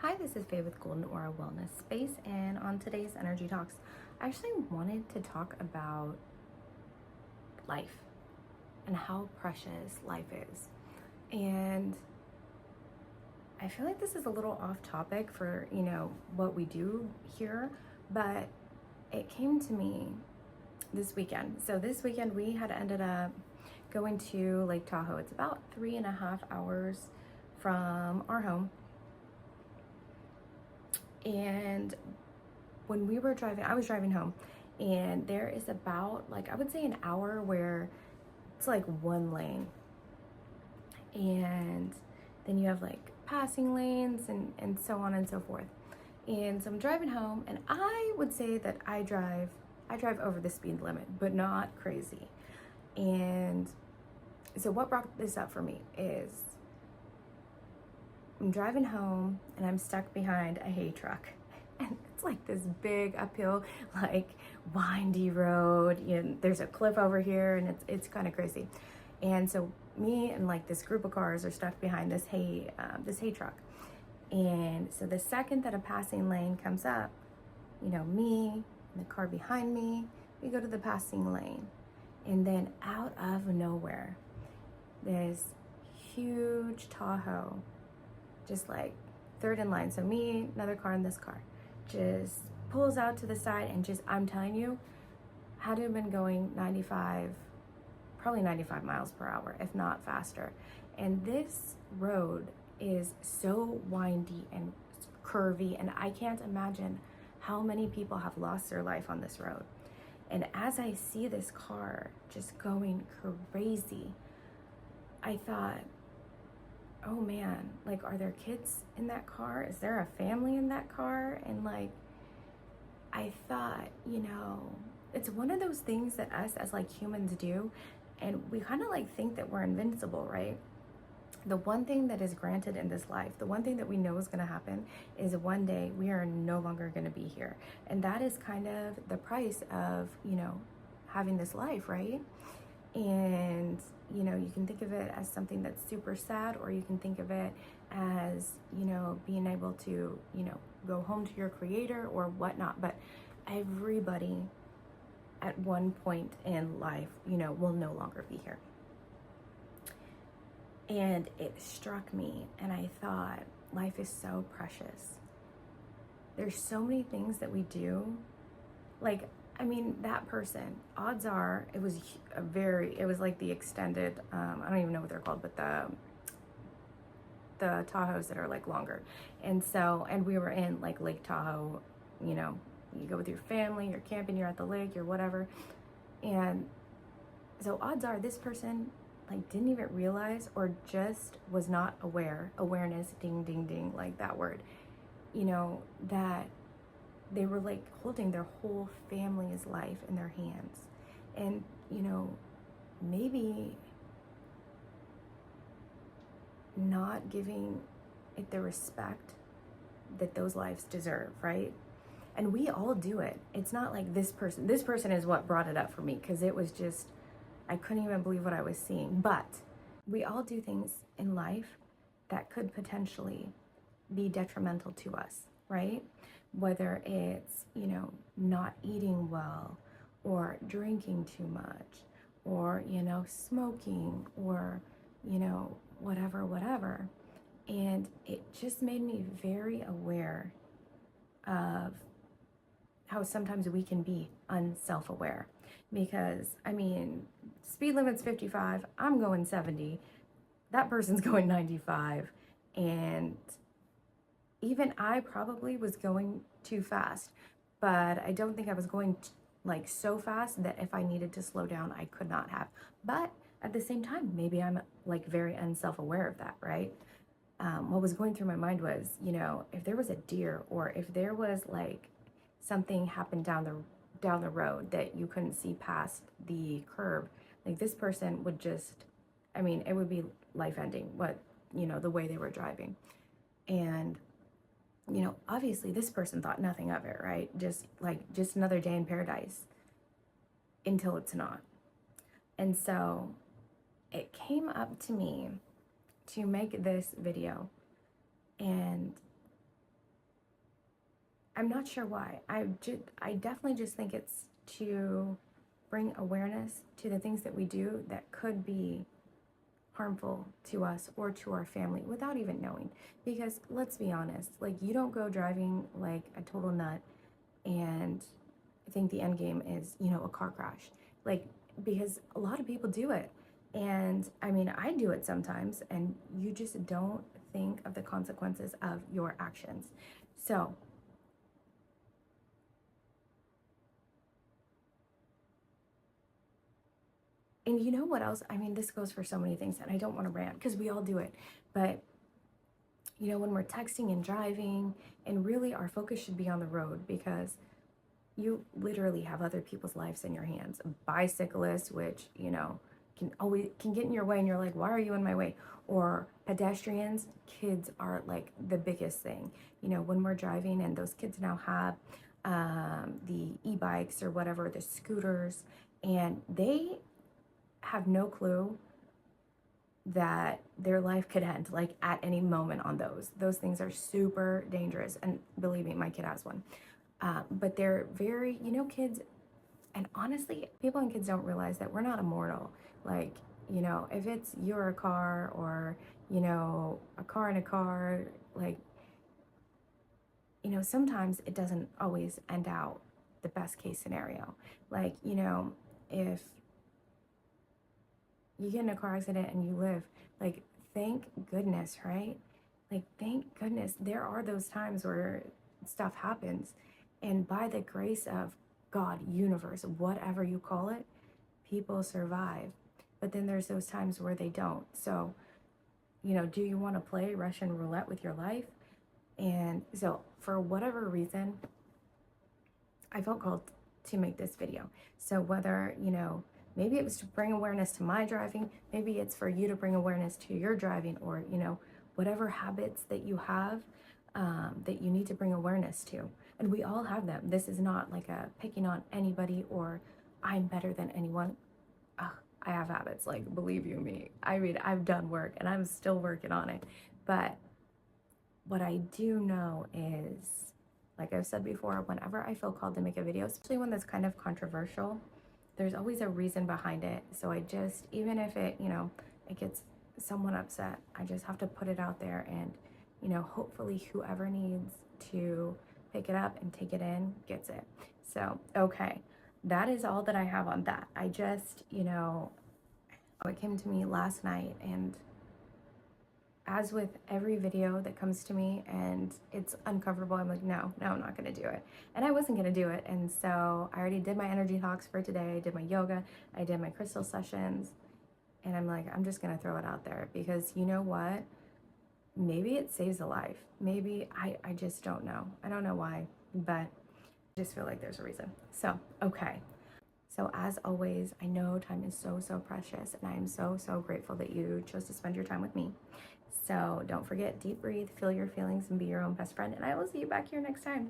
Hi, this is Faye with Golden Aura Wellness Space, and on today's Energy Talks, I actually wanted to talk about life and how precious life is. And I feel like this is a little off topic for, what we do here, but it came to me this weekend. So this weekend we had ended up going to Lake Tahoe. It's about 3.5 hours from our home. And when we were driving, I was driving home, and there is about, I would say an hour where it's like one lane. And then you have like passing lanes and so on and so forth. And so I'm driving home, and I would say that I drive over the speed limit, but not crazy. And so what brought this up for me is I'm driving home and I'm stuck behind a hay truck. And it's like this big uphill, like windy road. There's a cliff over here, and it's kind of crazy. And so me and like this group of cars are stuck behind this hay truck. And so the second that a passing lane comes up, me and the car behind me, we go to the passing lane. And then out of nowhere, this huge Tahoe, just like third in line. So me, another car, and this car just pulls out to the side, and I'm telling you, had to have been going 95, probably 95 miles per hour, if not faster. And this road is so windy and curvy, and I can't imagine how many people have lost their life on this road. And as I see this car just going crazy, I thought, oh man, like, are there kids in that car? Is there a family in that car? And I thought, it's one of those things that us as like humans do, and we kind of like think that we're invincible, right? The one thing that is granted in this life, the one thing that we know is going to happen, is one day we are no longer going to be here. And that is kind of the price of, having this life, right? And, you can think of it as something that's super sad, or you can think of it as, being able to, go home to your creator or whatnot. But everybody at one point in life, will no longer be here. And it struck me, and I thought, life is so precious. There's so many things that we do. That person, odds are it was like the extended, I don't even know what they're called, but the Tahoes that are like longer. And we were in like Lake Tahoe, you go with your family, you're camping, you're at the lake, you're whatever. And so odds are this person didn't even realize, or just was not aware, awareness, ding, ding, ding, like that word, that they were like holding their whole family's life in their hands. And, maybe not giving it the respect that those lives deserve, right? And we all do it. It's not like this person is what brought it up for me, because it was just, I couldn't even believe what I was seeing. But we all do things in life that could potentially be detrimental to us, right? Whether it's, not eating well, or drinking too much, or, smoking, or, whatever. And it just made me very aware of how sometimes we can be unself-aware. Because, speed limit's 55, I'm going 70, that person's going 95, and even I probably was going too fast, but I don't think I was going so fast that if I needed to slow down, I could not have. But at the same time, maybe I'm very unself-aware of that, right? What was going through my mind was, if there was a deer, or if there was something happened down the road that you couldn't see past the curb, this person would just, it would be life-ending, the way they were driving. And obviously this person thought nothing of it, right? Just another day in paradise, until it's not. And so it came up to me to make this video, and I'm not sure why. I definitely just think it's to bring awareness to the things that we do that could be harmful to us or to our family without even knowing. Because let's be honest, like you don't go driving like a total nut and think the end game is, you know, a car crash. Like, because a lot of people do it. And I mean, I do it sometimes, and you just don't think of the consequences of your actions. So, and you know what else? I mean, this goes for so many things, and I don't want to rant because we all do it. But, you know, when we're texting and driving, and really our focus should be on the road because you literally have other people's lives in your hands. Bicyclists, which, you know, can get in your way and you're like, why are you in my way? Or pedestrians, kids are like the biggest thing. You know, when we're driving and those kids now have the e-bikes or whatever, the scooters, and they have no clue that their life could end like at any moment on those. Those things are super dangerous. And believe me, my kid has one. But they're very, you know, kids, and honestly, people and kids don't realize that we're not immortal. Like, you know, if it's your car or, you know, a car in a car, like, you know, sometimes it doesn't always end out the best case scenario. Like, you know, if you get in a car accident and you live, like, thank goodness, right? Like, thank goodness there are those times where stuff happens. And by the grace of God, universe, whatever you call it, people survive. But then there's those times where they don't. So, you know, do you want to play Russian roulette with your life? And so, for whatever reason, I felt called to make this video. So whether, you know, maybe it was to bring awareness to my driving, maybe it's for you to bring awareness to your driving, or, you know, whatever habits that you have that you need to bring awareness to. And we all have them. This is not like a picking on anybody or I'm better than anyone. Ugh, I have habits, like, believe you me. I mean, I've done work and I'm still working on it. But what I do know is, like I've said before, whenever I feel called to make a video, especially one that's kind of controversial, there's always a reason behind it. So I just, even if it, you know, it gets someone upset, I just have to put it out there and, you know, hopefully whoever needs to pick it up and take it in gets it. So, okay, that is all that I have on that. I just, you know, it came to me last night, and as with every video that comes to me and it's uncomfortable, I'm like, no, I'm not gonna do it. And I wasn't gonna do it. And so I already did my energy talks for today. I did my yoga, I did my crystal sessions. And I'm like, I'm just gonna throw it out there because you know what? Maybe it saves a life. Maybe, I just don't know. I don't know why, but I just feel like there's a reason. So, okay. So as always, I know time is so precious, and I am so grateful that you chose to spend your time with me. So don't forget, deep breathe, feel your feelings, and be your own best friend. And I will see you back here next time.